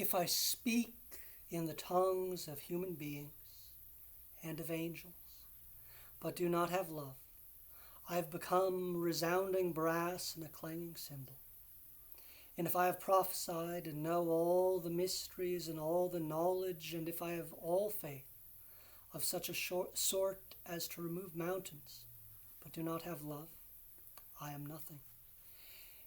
If I speak in the tongues of human beings and of angels, but do not have love, I have become resounding brass and a clanging cymbal. And if I have prophesied and know all the mysteries and all the knowledge, and if I have all faith of such a sort as to remove mountains, but do not have love, I am nothing.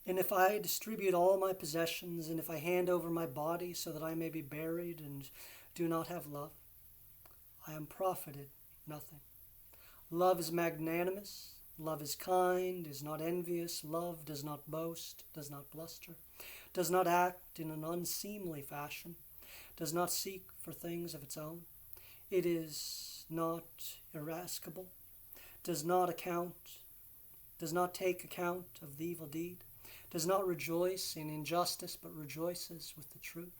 And if I distribute all my possessions, and if I hand over my body so that I may be buried, and do not have love, I am profited nothing. Love is magnanimous, love is kind, is not envious, love does not boast, does not bluster, does not act in an unseemly fashion, does not seek for things of its own. It is not irascible, does not take account of the evil deed, does not rejoice in injustice, but rejoices with the truth.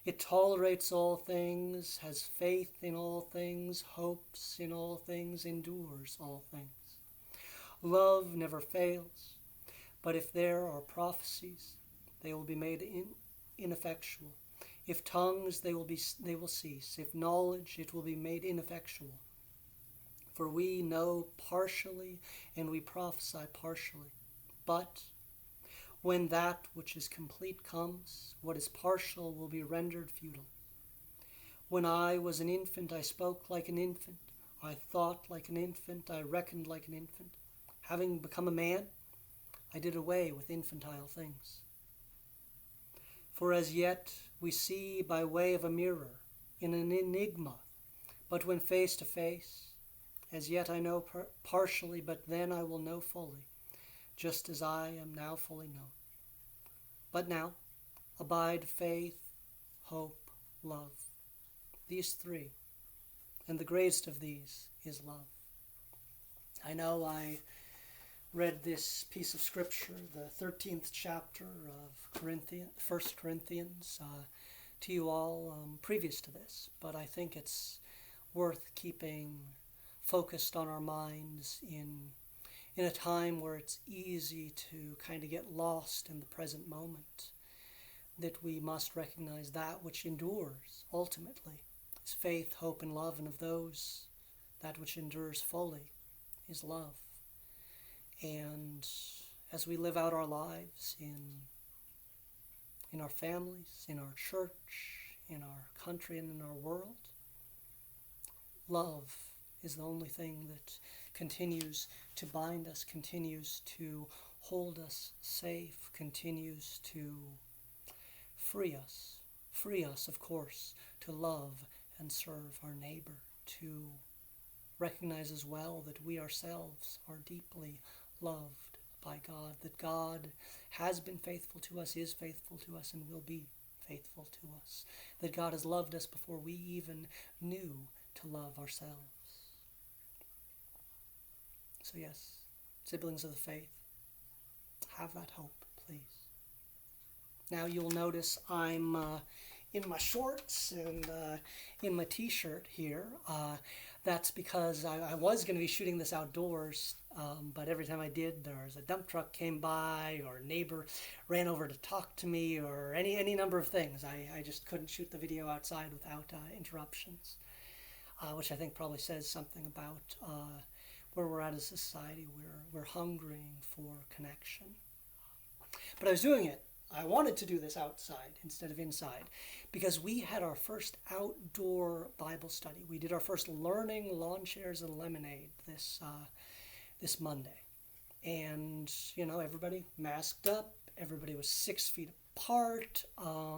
It tolerates all things, has faith in all things, hopes in all things, endures all things. Love never fails, but if there are prophecies, they will be made ineffectual. If tongues, they will cease. If knowledge, it will be made ineffectual. For we know partially, and we prophesy partially. But when that which is complete comes, what is partial will be rendered futile. When I was an infant, I spoke like an infant. I thought like an infant. I reckoned like an infant. Having become a man, I did away with infantile things. For as yet we see by way of a mirror, in an enigma, but when face to face, as yet I know partially, but then I will know fully, just as I am now fully known. But now abide faith, hope, love. These three, and the greatest of these is love. I know I read this piece of scripture, the 13th chapter of 1 Corinthians, to you all previous to this, but I think it's worth keeping focused on our minds in a time where it's easy to kind of get lost in the present moment, that we must recognize that which endures ultimately is faith, hope, and love, and of those, that which endures fully is love. And as we live out our lives in our families, in our church, in our country, and in our world, love is the only thing that continues to bind us, continues to hold us safe, continues to free us, of course, to love and serve our neighbor, to recognize as well that we ourselves are deeply loved by God, that God has been faithful to us, is faithful to us, and will be faithful to us, that God has loved us before we even knew to love ourselves. So yes, siblings of the faith, have that hope, please. Now you'll notice I'm in my shorts and in my t-shirt here. That's because I was going to be shooting this outdoors, but every time I did, there was a dump truck came by, or a neighbor ran over to talk to me, or any number of things. I just couldn't shoot the video outside without interruptions, which I think probably says something about where we're at as a society. We're hungering for connection. But I wanted to do this outside instead of inside, because we had our first outdoor Bible study. We did our first learning lawn chairs and lemonade this Monday. And, everybody masked up. Everybody was 6 feet apart. I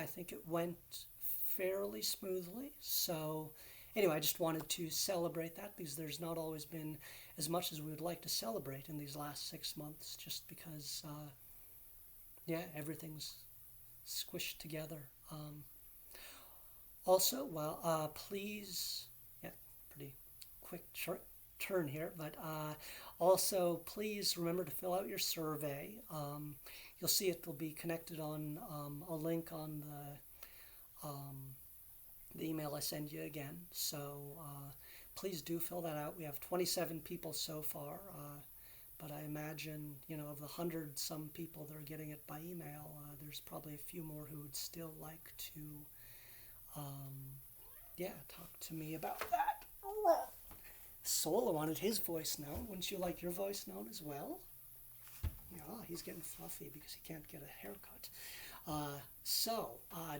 think it went fairly smoothly. So anyway, I just wanted to celebrate that, because there's not always been as much as we would like to celebrate in these last 6 months, just because everything's squished together. Also, please, pretty quick turn here, but also please remember to fill out your survey. You'll see it will be connected on a link on the email I send you again. So please do fill that out. We have 27 people so far. But I imagine, of the 100-some people that are getting it by email, there's probably a few more who would still like to, talk to me about that. Solo wanted his voice known. Wouldn't you like your voice known as well? Yeah, he's getting fluffy because he can't get a haircut.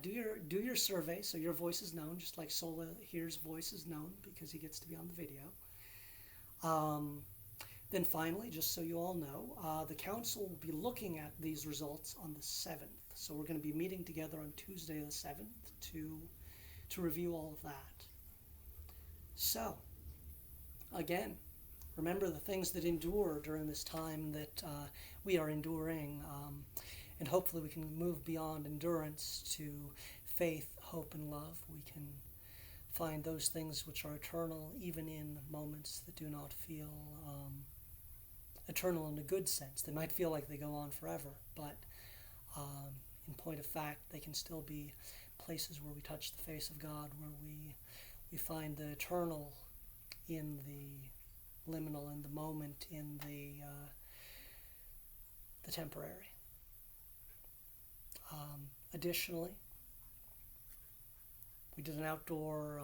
Do your survey so your voice is known, just like Sola here's voice is known because he gets to be on the video. Then finally, just so you all know, the council will be looking at these results on the 7th. So we're going to be meeting together on Tuesday the 7th to review all of that. So, again, remember the things that endure during this time that we are enduring, and hopefully we can move beyond endurance to faith, hope, and love. We can find those things which are eternal, even in moments that do not feel eternal in a good sense. They might feel like they go on forever, but in point of fact, they can still be places where we touch the face of God, where we find the eternal in the liminal, in the moment, in the temporary. Additionally, we did an outdoor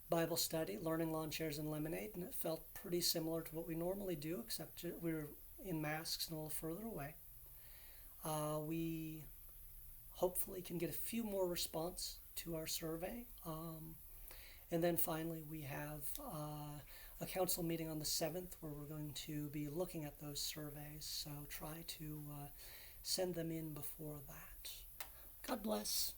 Bible study, learning lawn chairs and lemonade, and it felt pretty similar to what we normally do, except we were in masks and a little further away. We hopefully can get a few more response to our survey. And then finally, we have a council meeting on the 7th where we're going to be looking at those surveys. So try to send them in before that. God bless.